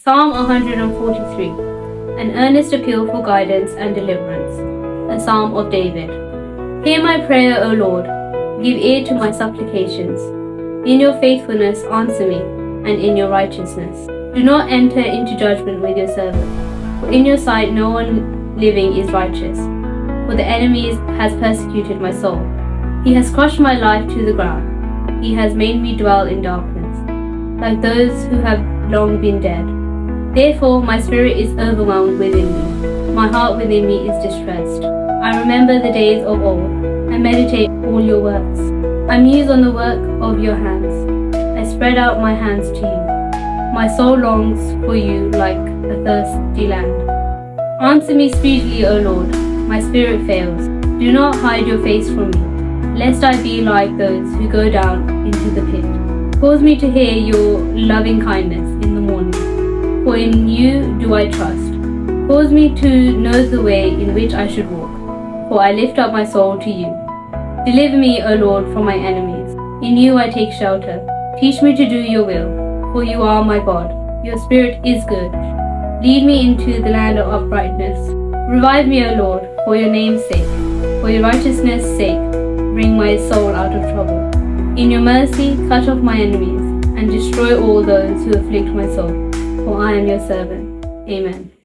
Psalm 143, an earnest appeal for guidance and deliverance, a psalm of David. Hear my prayer, O Lord, give ear to my supplications. In your faithfulness answer me, and in your righteousness. Do not enter into judgment with your servant, for in your sight no one living is righteous. For the enemy has persecuted my soul. He has crushed my life to the ground. He has made me dwell in darkness, like those who have long been dead. Therefore my spirit is overwhelmed within me. My heart within me is distressed. I remember the days of old, and meditate all your works. I muse on the work of your hands. I spread out my hands to you. My soul longs for you like a thirsty land. Answer me speedily, O Lord. My spirit fails. Do not hide your face from me, lest I be like those who go down into the pit. Cause me to hear your loving kindness in the morning, for in you do I trust. Cause me to know the way in which I should walk, for I lift up my soul to you. Deliver me, O Lord, from my enemies. In you I take shelter. Teach me to do your will, for you are my God. Your spirit is good. Lead me into the land of uprightness. Revive me, O Lord, for your name's sake. For your righteousness' sake, bring my soul out of trouble. In your mercy, cut off my enemies, and destroy all those who afflict my soul. For I am your servant. Amen.